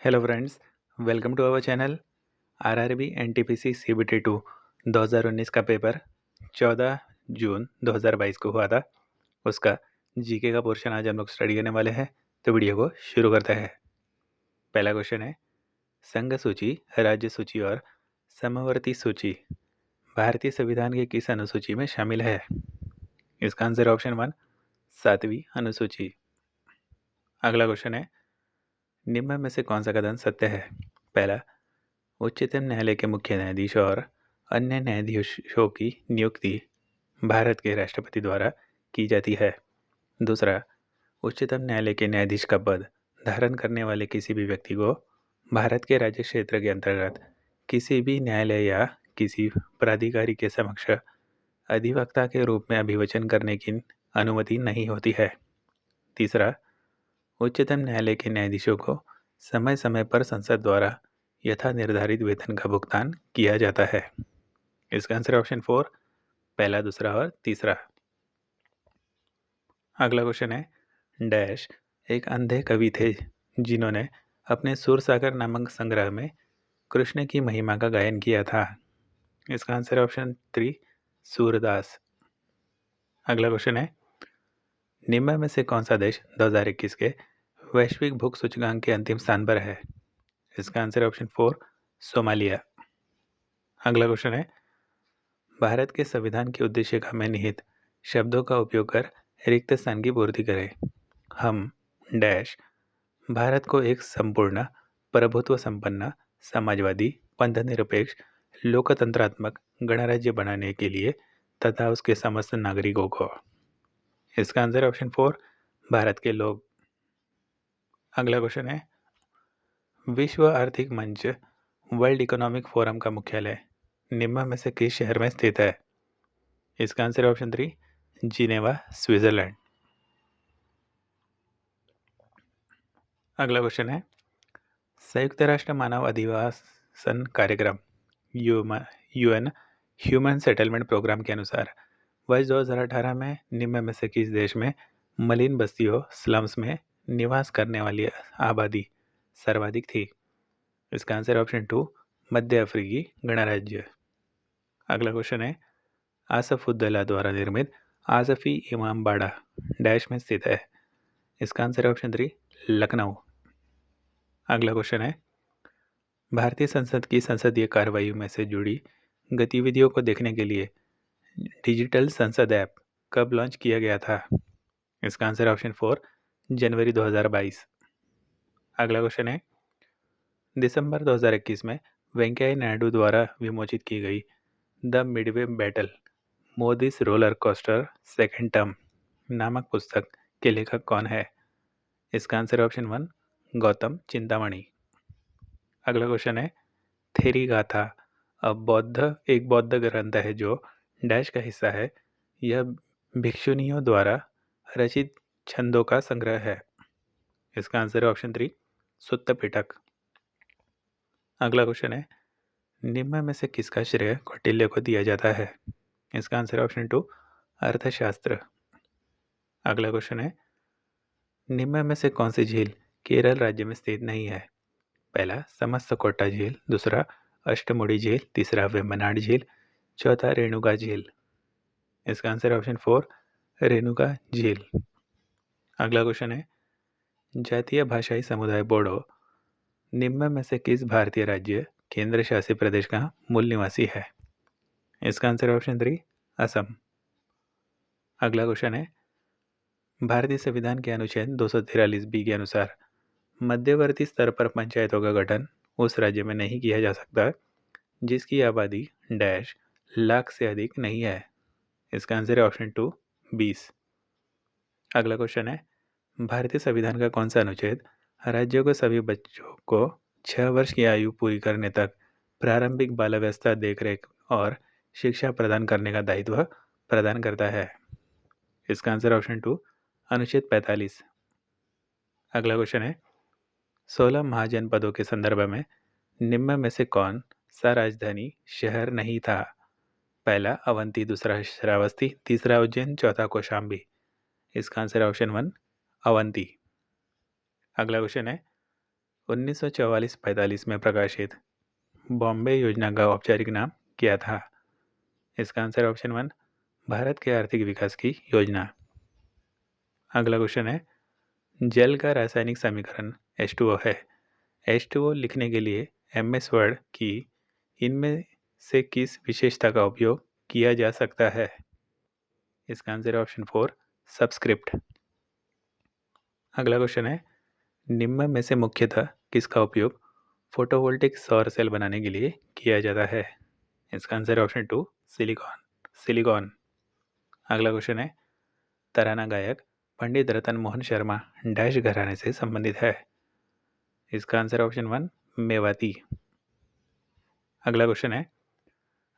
Hello friends, welcome to our channel. RRB NTPC CBT 2 2019 का paper 14 जून 2022 को हुआ था। उसका जीके का पोर्शन आज हम लोग स्टडी करने वाले हैं, तो वीडियो को शुरू करते हैं। पहला क्वेश्चन है, संघ सूची, राज्य सूची और समवर्ती सूची भारतीय संविधान के किस अनुसूची में शामिल है? इसका आंसर ऑप्शन 1 7वीं अनुसूची। अगला क्वेश्चन है, निम्न में से कौन सा कथन सत्य है? पहला, उच्चतम न्यायालय के मुख्य न्यायाधीश और अन्य न्यायाधीशों की नियुक्ति भारत के राष्ट्रपति द्वारा की जाती है। दूसरा, उच्चतम न्यायालय के न्यायाधीश का पद धारण करने वाले किसी भी व्यक्ति को भारत के राज्य क्षेत्र के अंतर्गत किसी भी न्यायालय या किसी प्राधिकारी के समक्ष अधिवक्ता के रूप में अभिवचन करने की अनुमति नहीं होती है। तीसरा, उच्चतम न्यायालय के न्यायाधीशों को समय समय पर संसद द्वारा यथा निर्धारित वेतन का भुगतान किया जाता है। इसका आंसर ऑप्शन 4 पहला, दूसरा और तीसरा। अगला क्वेश्चन है, डैश एक अंधे कवि थे जिन्होंने अपने सुरसागर नामक संग्रह में कृष्ण की महिमा का गायन किया था। इसका आंसर ऑप्शन 3 सूरदास। अगला क्वेश्चन है, निम्न में से कौन सा देश 2021 के वैश्विक भूख सूचकांक के अंतिम स्थान पर है? इसका आंसर ऑप्शन 4 सोमालिया। अगला क्वेश्चन है, भारत के संविधान के उद्देश्य में निहित शब्दों का उपयोग कर रिक्त स्थान की पूर्ति करें। हम डैश भारत को एक संपूर्ण प्रभुत्व संपन्न समाजवादी पंथनिरपेक्ष लोकतंत्रात्मक गणराज्य बनाने के लिए तथा उसके समस्त नागरिकों को। इसका आंसर ऑप्शन 4 भारत के लोग। अगला क्वेश्चन है, विश्व आर्थिक मंच वर्ल्ड इकोनॉमिक फोरम का मुख्यालय निम्न में से किस शहर में स्थित है? इसका आंसर ऑप्शन 3 जिनेवा, स्विट्जरलैंड। अगला क्वेश्चन है, संयुक्त राष्ट्र मानव अधिवासन कार्यक्रम यूएन ह्यूमन सेटलमेंट प्रोग्राम के अनुसार वर्ष 2018 में निम्न में से किस देश में मलिन बस्तियों स्लम्स में निवास करने वाली आबादी सर्वाधिक थी? इसका आंसर ऑप्शन 2 मध्य अफ्रीकी गणराज्य। अगला क्वेश्चन है, आसफुद्दौला द्वारा निर्मित आसफी इमाम बाड़ा डैश में स्थित है? इसका आंसर ऑप्शन 3 लखनऊ। अगला क्वेश्चन है, भारतीय संसद की संसदीय कार्रवाई में से जुड़ी गतिविधियों को देखने के लिए डिजिटल संसद ऐप कब लॉन्च किया गया था? इसका आंसर ऑप्शन 4 जनवरी 2022। अगला क्वेश्चन है, दिसंबर 2021 में वेंकैया नायडू द्वारा विमोचित की गई the Midway battle Modi's roller coaster second term नामक पुस्तक के लेखक कौन है? इसका आंसर ऑप्शन 1 गौतम चिंतामणि। अगला क्वेश्चन है, थेरी गाथा एक बौद्ध ग्रंथ है जो डैश का हिस्सा है। यह भिक्षुनियों द्वारा रचित छंदों का संग्रह है। इसका आंसर है ऑप्शन 3 सुत्त पिटक। अगला क्वेश्चन है, निम्न में से किसका श्रेय कौटिल्य को दिया जाता है? इसका आंसर ऑप्शन 2 अर्थशास्त्र। अगला क्वेश्चन है, निम्न में से कौन सी झील केरल राज्य में स्थित नहीं है? पहला समस्तकोटा झील, दूसरा अष्टमुड़ी झील, तीसरा वेम्बनाड झील, चौथा रेणुका झील। इसका आंसर ऑप्शन 4 रेणुका झील। अगला क्वेश्चन है, जातीय भाषाई समुदाय बोडो निम्न में से किस भारतीय राज्य केंद्र शासित प्रदेश का मूल निवासी है? इसका आंसर ऑप्शन 3 असम। अगला क्वेश्चन है, भारतीय संविधान के अनुच्छेद 243 बी के अनुसार मध्यवर्ती स्तर पर पंचायतों का गठन उस राज्य में नहीं किया जा सकता जिसकी आबादी डैश लाख से अधिक नहीं है। इसका आंसर है ऑप्शन 2 20। अगला क्वेश्चन है, भारतीय संविधान का कौन सा अनुच्छेद राज्यों को सभी बच्चों को 6 वर्ष की आयु पूरी करने तक प्रारंभिक बाल्यावस्था देखरेख और शिक्षा प्रदान करने का दायित्व प्रदान करता है? इसका आंसर ऑप्शन 2 अनुच्छेद 45। अगला क्वेश्चन है, 16 महाजनपदों के संदर्भ में निम्न में से कौन सा राजधानी शहर नहीं था? पहला अवंती, दूसरा श्रावस्ती, तीसरा उज्जैन, चौथा कौशाम्बी। इसका आंसर ऑप्शन 1 अवंती। अगला क्वेश्चन है, 1944-45 में प्रकाशित बॉम्बे योजना का औपचारिक नाम क्या था? इसका आंसर ऑप्शन 1 भारत के आर्थिक विकास की योजना। अगला क्वेश्चन है, जल का रासायनिक समीकरण H2O है। H2O लिखने के लिए MS वर्ड की इनमें से किस विशेषता का उपयोग किया जा सकता है? इसका आंसर है ऑप्शन 4 सबस्क्रिप्ट। अगला क्वेश्चन है, निम्न में से मुख्यतः किसका उपयोग फोटोवोल्टिक सौर सेल बनाने के लिए किया जाता है? इसका आंसर है ऑप्शन 2 सिलिकॉन। अगला क्वेश्चन है, तराना गायक पंडित रतन मोहन शर्मा डैश घराने से संबंधित है? इसका आंसर ऑप्शन 1 मेवाती। अगला क्वेश्चन है,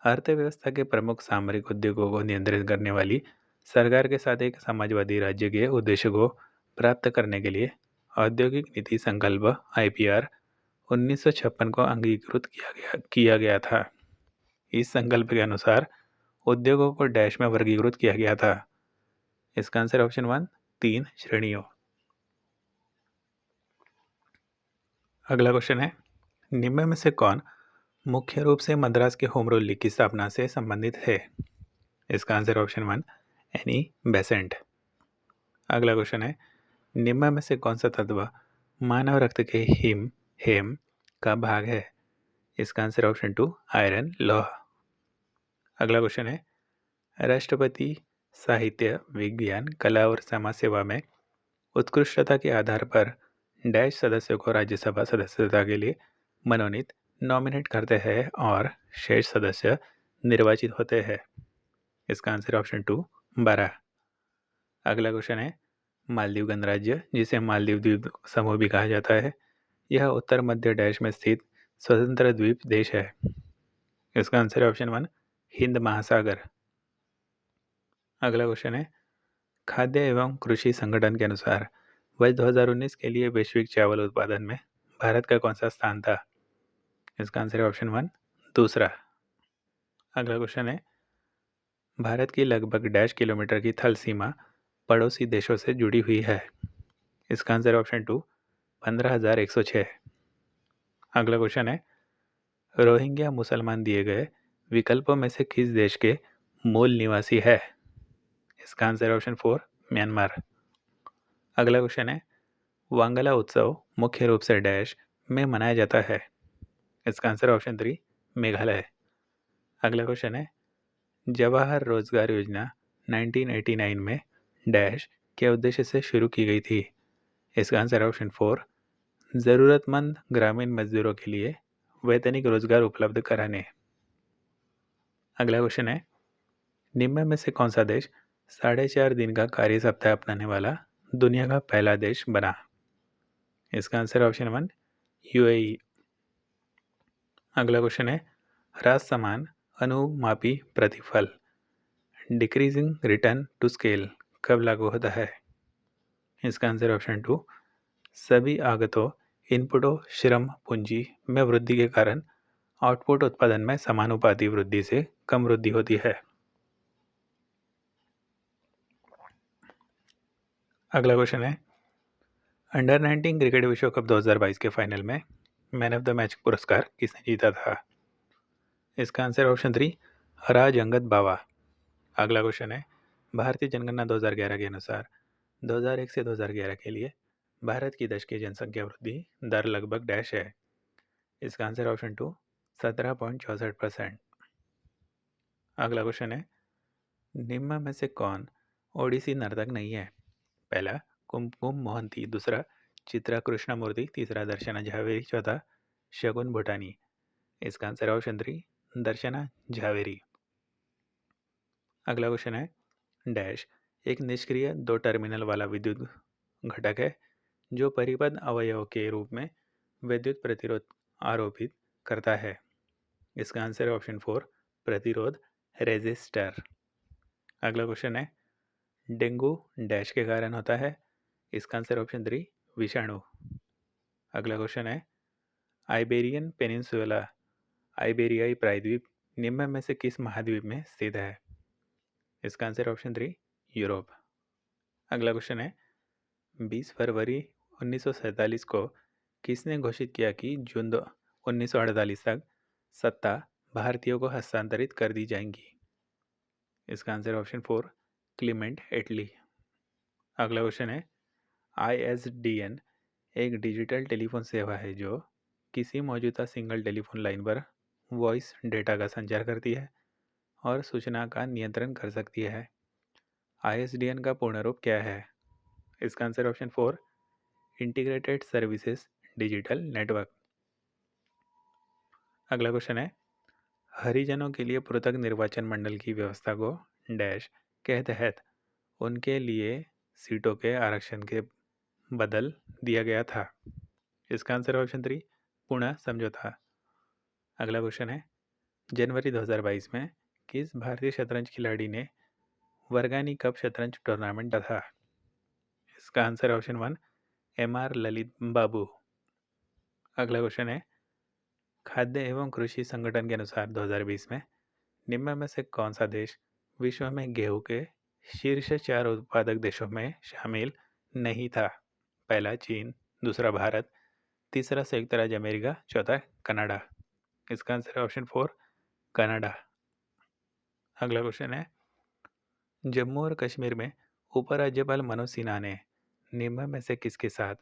अर्थव्यवस्था के प्रमुख सामरिक उद्योगों को नियंत्रित करने वाली सरकार के साथ एक समाजवादी राज्य के उद्देश्य को प्राप्त करने के लिए औद्योगिक नीति संकल्प IPR 1956 को अंगीकृत किया गया था। इस संकल्प के अनुसार उद्योगों को डैश में वर्गीकृत किया गया था। इसका आंसर ऑप्शन 1 3 श्रेणियों। अगला क्वेश्चन है, निम्न में से कौन मुख्य रूप से मद्रास के होम रूल लीग की स्थापना से संबंधित है? इसका आंसर ऑप्शन 1 एनी बेसेंट। अगला क्वेश्चन है, निम्न में से कौन सा तत्व मानव रक्त के हेम का भाग है? इसका आंसर ऑप्शन 2 आयरन लौह। अगला क्वेश्चन है, राष्ट्रपति साहित्य विज्ञान कला और समाज सेवा में उत्कृष्टता के आधार पर डैश सदस्यों को राज्यसभा सदस्यता के लिए मनोनीत नॉमिनेट करते हैं और शेष सदस्य निर्वाचित होते हैं? इसका आंसर ऑप्शन 2 12। अगला क्वेश्चन है, मालदीव गणराज्य जिसे मालदीव द्वीप समूह भी कहा जाता है, यह उत्तर मध्य डैश में स्थित स्वतंत्र द्वीप देश है। इसका आंसर है ऑप्शन 1 हिंद महासागर। अगला क्वेश्चन है, खाद्य एवं कृषि संगठन के अनुसार वर्ष 2019 के लिए वैश्विक चावल उत्पादन में भारत का कौन सा स्थान था? इसका आंसर है ऑप्शन 1 दूसरा। अगला क्वेश्चन है, भारत की लगभग डैश किलोमीटर की थल सीमा पड़ोसी देशों से जुड़ी हुई है? इसका आंसर ऑप्शन 2 15,106। अगला क्वेश्चन है, रोहिंग्या मुसलमान दिए गए विकल्पों में से किस देश के मूल निवासी है? इसका आंसर ऑप्शन 4 म्यांमार। अगला क्वेश्चन है, वांगला उत्सव मुख्य रूप से डैश में मनाया जाता है? इसका आंसर ऑप्शन 3 मेघालय। अगला क्वेश्चन है, जवाहर रोजगार योजना 1989 में डैश के उद्देश्य से शुरू की गई थी? इसका आंसर ऑप्शन 4 ज़रूरतमंद ग्रामीण मजदूरों के लिए वैतनिक रोजगार उपलब्ध कराने। अगला क्वेश्चन है, निम्न में से कौन सा देश 4.5 दिन का कार्य सप्ताह अपनाने वाला दुनिया का पहला देश बना? इसका आंसर ऑप्शन 1 UAE। अगला क्वेश्चन है, ह्रास समान अनुमापी प्रतिफल डिक्रीजिंग रिटर्न टू स्केल कब लागू होता है? इसका आंसर ऑप्शन 2 सभी आगतों इनपुटों श्रम पूंजी में वृद्धि के कारण आउटपुट उत्पादन में समानुपाती वृद्धि से कम वृद्धि होती है। अगला क्वेश्चन है, अंडर 19 क्रिकेट विश्व कप 2022 के फाइनल में मैन ऑफ द मैच पुरस्कार किसने जीता था? इसका आंसर ऑप्शन 3 राज अंगद बावा। अगला क्वेश्चन है, भारतीय जनगणना 2011 के अनुसार 2001 से 2011 के लिए भारत की दशकीय जनसंख्या वृद्धि दर लगभग डैश है? इसका आंसर ऑप्शन 2 17.64%। अगला क्वेश्चन है, निम्न में से कौन ओडिसी नर्तक नहीं है? पहला कुमकुम मोहंती, दूसरा चित्रा कृष्णमूर्ति, तीसरा दर्शना झावेरी, चौथा शगुन भूटानी। इसका आंसर ऑप्शन 3 दर्शना झावेरी। अगला क्वेश्चन है, डैश एक निष्क्रिय 2 टर्मिनल वाला विद्युत घटक है जो परिपथ अवयव के रूप में विद्युत प्रतिरोध आरोपित करता है? इसका आंसर है ऑप्शन 4 प्रतिरोध रेजिस्टर। अगला क्वेश्चन है, डेंगू डैश के कारण होता है? इसका आंसर ऑप्शन 3 विषाणु। अगला क्वेश्चन है, आइबेरियन पेनिनसुला आइबेरियाई प्रायद्वीप निम्न में से किस महाद्वीप में स्थित है? इसका आंसर ऑप्शन 3 यूरोप। अगला क्वेश्चन है, 20 फरवरी 1947 को किसने घोषित किया कि जून 1948 तक सत्ता भारतीयों को हस्तांतरित कर दी जाएंगी? इसका आंसर ऑप्शन 4 क्लीमेंट एटली। अगला क्वेश्चन है, ISDN एक डिजिटल टेलीफोन सेवा है जो किसी मौजूदा सिंगल टेलीफोन लाइन पर वॉइस डेटा का संचार करती है और सूचना का नियंत्रण कर सकती है। ISDN का पूर्ण रूप क्या है? इसका answer option 4 integrated services digital network. अगला क्वेश्चन है, हरिजनों के लिए पृथक निर्वाचन मंडल की व्यवस्था को डैश के तहत उनके लिए सीटों के आरक्षण के बदल दिया गया था। इसका आंसर ऑप्शन 3 पुणे समझौता। अगला क्वेश्चन है, जनवरी 2022 में किस भारतीय शतरंज खिलाड़ी ने वर्गानी कप शतरंज टूर्नामेंट जीता था? इसका आंसर ऑप्शन 1 MR ललित बाबू। अगला क्वेश्चन है, खाद्य एवं कृषि संगठन के अनुसार 2020 में निम्न में से कौन सा देश विश्व में गेहूं के शीर्ष 4 उत्पादक देशों में शामिल नहीं था? पहला चीन, दूसरा भारत, तीसरा संयुक्त राज्य अमेरिका, चौथा कनाडा। इसका आंसर है ऑप्शन 4 कनाडा। अगला क्वेश्चन है, जम्मू और कश्मीर में उपराज्यपाल मनोज सिन्हा ने निम्न में से किसके साथ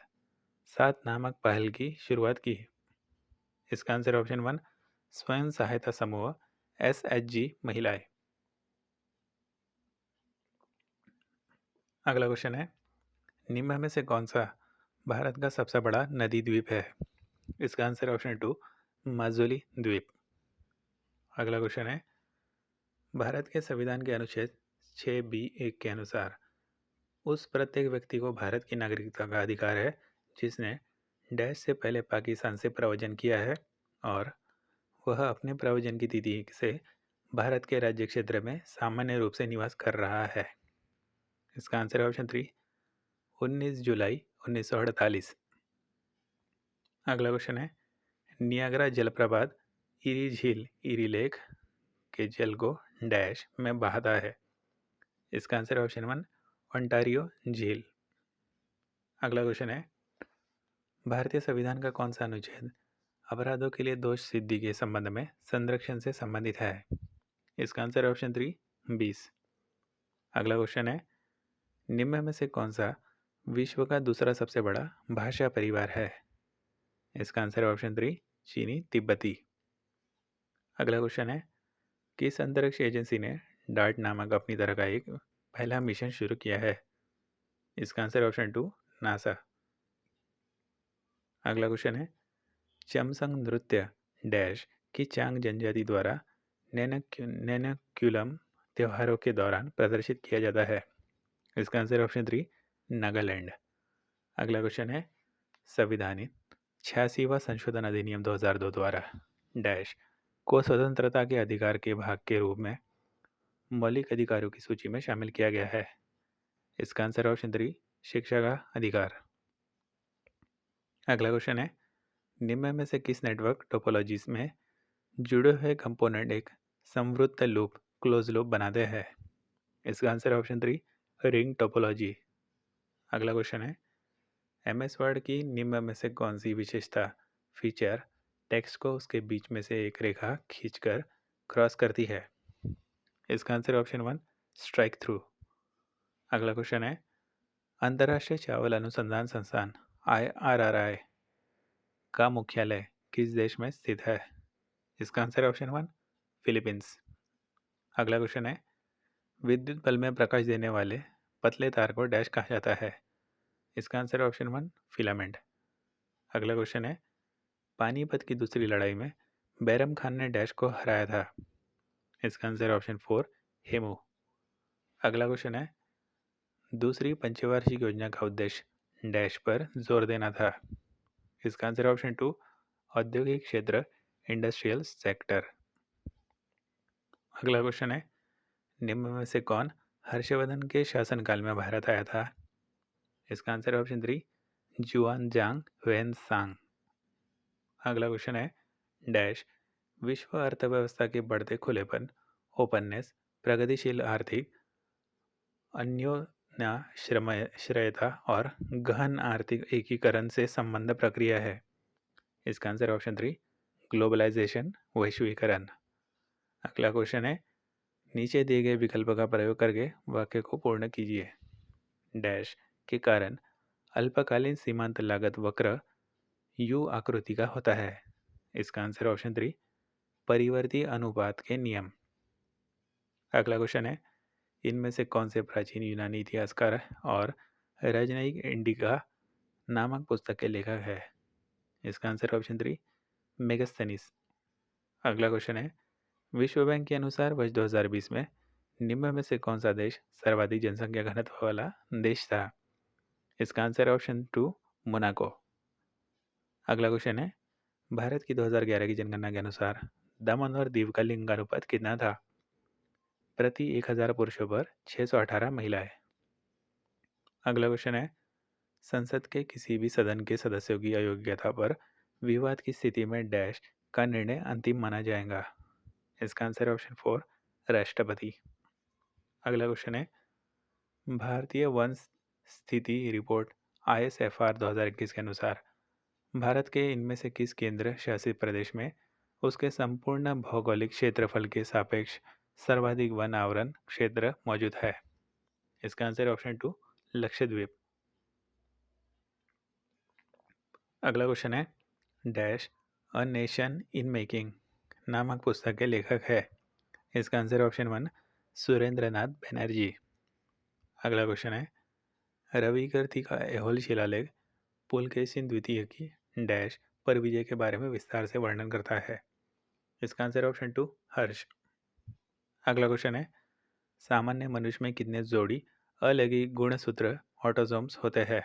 7 नामक पहल की शुरुआत की? इसका आंसर ऑप्शन 1 स्वयं सहायता समूह SHG महिलाएं। अगला क्वेश्चन है, निम्न में से कौन सा भारत का सबसे बड़ा नदी द्वीप है? इसका आंसर ऑप्शन 2 माजुली द्वीप। अगला क्वेश्चन है, भारत के संविधान के अनुच्छेद 6B(1) के अनुसार उस प्रत्येक व्यक्ति को भारत की नागरिकता का अधिकार है जिसने डैश से पहले पाकिस्तान से प्रव्रजन किया है और वह अपने प्रव्रजन की तिथि से भारत के राज्य क्षेत्र में सामान्य रूप से निवास कर रहा है। इसका आंसर है ऑप्शन 3 19 जुलाई 1948। अगला क्वेश्चन है, नियाग्रा जलप्रपात इरी झील इरी लेक के जल को डैश में बहाता है? इसका आंसर है ऑप्शन 1 ओंटारियो झील। अगला क्वेश्चन है, भारतीय संविधान का कौन सा अनुच्छेद अपराधों के लिए दोष सिद्धि के संबंध में संरक्षण से संबंधित है? इसका आंसर है ऑप्शन 3 20। अगला क्वेश्चन है, निम्न में से कौन सा विश्व का दूसरा सबसे बड़ा भाषा परिवार है? इसका आंसर है ऑप्शन 3 चीनी तिब्बती। अगला क्वेश्चन है, किस अंतरिक्ष एजेंसी ने डार्ट नामक अपनी तरह का एक पहला मिशन शुरू किया है? इसका आंसर है ऑप्शन 2 नासा। अगला क्वेश्चन है, चमसंग नृत्य डैश की चांग जनजाति द्वारा नैनक्यूलम त्योहारों के दौरान प्रदर्शित किया जाता है? इसका आंसर ऑप्शन 3 नागालैंड। अगला क्वेश्चन है, संविधानिक 86वां संशोधन अधिनियम 2002 द्वारा डैश को स्वतंत्रता के अधिकार के भाग के रूप में मौलिक अधिकारों की सूची में शामिल किया गया है? इसका आंसर ऑप्शन 3 शिक्षा का अधिकार। अगला क्वेश्चन है, निम्न में से किस नेटवर्क टोपोलॉजीज में जुड़े हुए कंपोनेंट एक समवृत्त लूप क्लोज लूप बनाते हैं? इसका आंसर ऑप्शन 3 रिंग टोपोलॉजी। अगला क्वेश्चन है, MS वर्ड की निम्न में से कौन सी विशेषता फीचर टेक्स्ट को उसके बीच में से एक रेखा खींचकर क्रॉस करती है? इसका आंसर ऑप्शन 1 स्ट्राइक थ्रू। अगला क्वेश्चन है, अंतर्राष्ट्रीय चावल अनुसंधान संस्थान IRRI का मुख्यालय किस देश में स्थित है? इसका आंसर ऑप्शन 1 फिलीपींस। अगला क्वेश्चन है, विद्युत बल्ब में प्रकाश देने वाले पतले तार को डैश कहा जाता है? इसका आंसर ऑप्शन 1 फिलामेंट। अगला क्वेश्चन है, पानीपत की दूसरी लड़ाई में बैरम खान ने डैश को हराया था? इसका आंसर ऑप्शन 4 हेमू। अगला क्वेश्चन है, दूसरी पंचवार्षिक योजना का उद्देश्य डैश पर जोर देना था? इसका आंसर ऑप्शन 2 औद्योगिक क्षेत्र इंडस्ट्रियल सेक्टर। अगला क्वेश्चन है, निम्न में से कौन हर्षवर्धन के शासनकाल में भारत आया था? इसका आंसर ऑप्शन 3 जुआनजांग वेनसांग। अगला क्वेश्चन है, डैश विश्व अर्थव्यवस्था के बढ़ते खुलेपन ओपननेस प्रगतिशील आर्थिक अन्योन्याश्रयता और गहन आर्थिक एकीकरण से संबंध प्रक्रिया है? इसका आंसर ऑप्शन 3 ग्लोबलाइजेशन, वैश्वीकरण। अगला क्वेश्चन है, नीचे दिए गए विकल्प का प्रयोग करके वाक्य को पूर्ण कीजिए। डैश के कारण अल्पकालीन सीमांत लागत वक्र यू आकृति का होता है। इसका आंसर ऑप्शन 3 परिवर्ती अनुपात के नियम। अगला क्वेश्चन है, इनमें से कौन से प्राचीन यूनानी इतिहासकार और राजनयिक इंडिका नामक पुस्तक के लेखक है? इसका आंसर ऑप्शन 3 मेगस्थनीस। अगला क्वेश्चन है, विश्व बैंक के अनुसार वर्ष 2020 में निम्न में से कौन सा देश सर्वाधिक जनसंख्या घनत्व वाला देश था? इसका आंसर ऑप्शन 2 मोनाको। अगला क्वेश्चन है, भारत की 2011 की जनगणना के अनुसार दमन और दीव का लिंगानुपात कितना था? प्रति 1000 पुरुषों पर 618 महिलाएं। अगला क्वेश्चन है, संसद के किसी भी सदन के सदस्यों की अयोग्यता पर विवाद की स्थिति में डैश का निर्णय अंतिम माना जाएगा? इसका आंसर ऑप्शन 4 राष्ट्रपति। अगला क्वेश्चन है, भारतीय वन स्थिति रिपोर्ट ISFR 2021 के अनुसार भारत के इनमें से किस केंद्र शासित प्रदेश में उसके संपूर्ण भौगोलिक क्षेत्रफल के सापेक्ष सर्वाधिक वन आवरण क्षेत्र मौजूद है? इसका आंसर ऑप्शन 2 लक्षद्वीप। अगला क्वेश्चन है, dash a nation in making नामक पुस्तक के लेखक है? इसका आंसर ऑप्शन 1 सुरेंद्रनाथ बनर्जी। अगला क्वेश्चन है, रविकीर्ति का ऐहोल शिलालेख पुलकेशिन द्वितीय की डैश पर विजय के बारे में विस्तार से वर्णन करता है? इसका आंसर ऑप्शन 2 हर्ष। अगला क्वेश्चन है, सामान्य मनुष्य में कितने जोड़ी अलैंगिक गुणसूत्र ऑटोसोम्स होते हैं?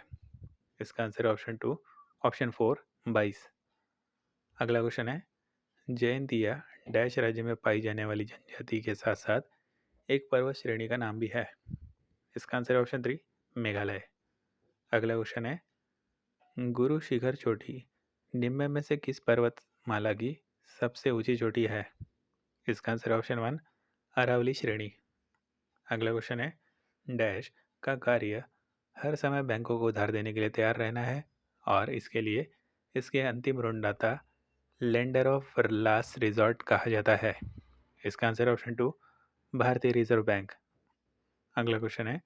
इसका आंसर ऑप्शन 4 22। अगला क्वेश्चन है, जयंतिया डैश राज्य में पाई जाने वाली जनजाति के साथ साथ एक पर्वत श्रेणी का नाम भी है? इसका आंसर ऑप्शन 3 मेघालय। अगला क्वेश्चन है, गुरु शिखर चोटी निम्न में से किस पर्वतमाला की सबसे ऊंची चोटी है? इसका आंसर ऑप्शन 1 अरावली श्रेणी। अगला क्वेश्चन है, डैश का कार्य हर समय बैंकों को उधार देने के लिए तैयार रहना है और इसके लिए इसके अंतिम ऋणदाता लेंडर ऑफ लास्ट रिजॉर्ट कहा जाता है? इसका आंसर ऑप्शन 2 भारतीय रिजर्व बैंक। अगला क्वेश्चन है,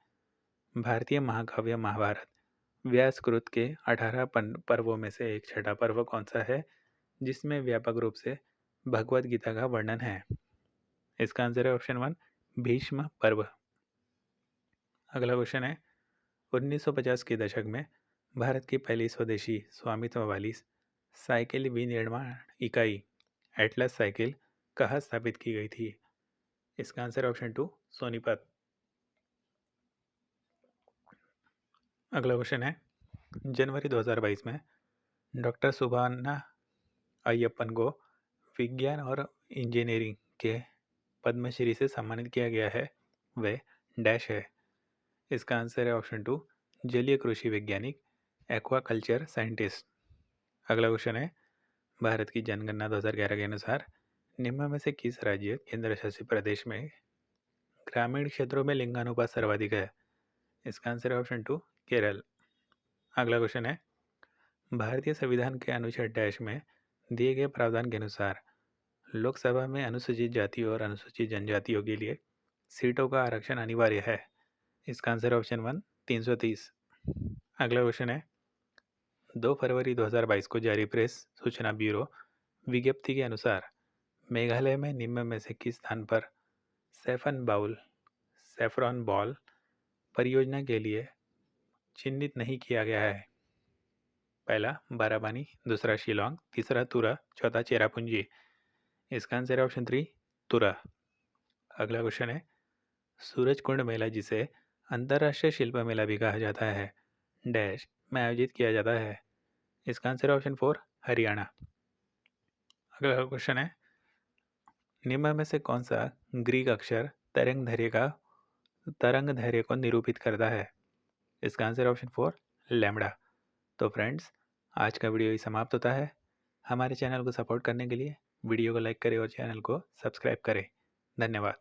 भारतीय महाकाव्य महाभारत व्यासकृत के 18 पर्वों में से एक छठा पर्व कौन सा है जिसमें व्यापक रूप से भगवत गीता का वर्णन है? इसका आंसर है ऑप्शन 1 भीष्म पर्व। अगला क्वेश्चन है, 1950 के दशक में भारत की पहली स्वदेशी स्वामित्व वाली साइकिल विनिर्माण इकाई एटलस साइकिल कहाँ स्थापित की गई थी? इसका आंसर ऑप्शन 2 सोनीपत। अगला क्वेश्चन है, जनवरी 2022 में डॉक्टर सुभाना अय्यप्पन को विज्ञान और इंजीनियरिंग के पद्मश्री से सम्मानित किया गया है, वे डैश है? इसका आंसर है ऑप्शन 2 जलीय कृषि वैज्ञानिक एक्वाकल्चर साइंटिस्ट। अगला क्वेश्चन है, भारत की जनगणना 2011 के अनुसार निम्न में से किस राज्य केंद्र शासित प्रदेश में ग्रामीण क्षेत्रों में लिंगानुपात सर्वाधिक है? इसका आंसर है ऑप्शन 2 केरल। अगला क्वेश्चन है, भारतीय संविधान के अनुच्छेद डैश में दिए गए प्रावधान के अनुसार लोकसभा में अनुसूचित जातियों और अनुसूचित जनजातियों के लिए सीटों का आरक्षण अनिवार्य है? इसका आंसर ऑप्शन 1 330। अगला क्वेश्चन है, 2 फरवरी 2022 को जारी प्रेस सूचना ब्यूरो विज्ञप्ति के अनुसार मेघालय में निम्न में से किस स्थान पर सैफरॉन बॉल परियोजना के लिए चिन्हित नहीं किया गया है? पहला बाराबानी, दूसरा शिलोंग, तीसरा तुरा, चौथा चेरापूंजी। इसका आंसर है ऑप्शन 3 तुरा। अगला क्वेश्चन है, सूरज कुंड मेला जिसे अंतर्राष्ट्रीय शिल्प मेला भी कहा जाता है डैश में आयोजित किया जाता है? इसका आंसर ऑप्शन 4 हरियाणा। अगला क्वेश्चन है, निम्न में से कौन सा ग्रीक अक्षर तरंग धैर्य को निरूपित करता है? इसका आंसर ऑप्शन 4 लैम्बडा। तो फ्रेंड्स, आज का वीडियो ही समाप्त होता है। हमारे चैनल को सपोर्ट करने के लिए वीडियो को लाइक करें और चैनल को सब्सक्राइब करें। धन्यवाद।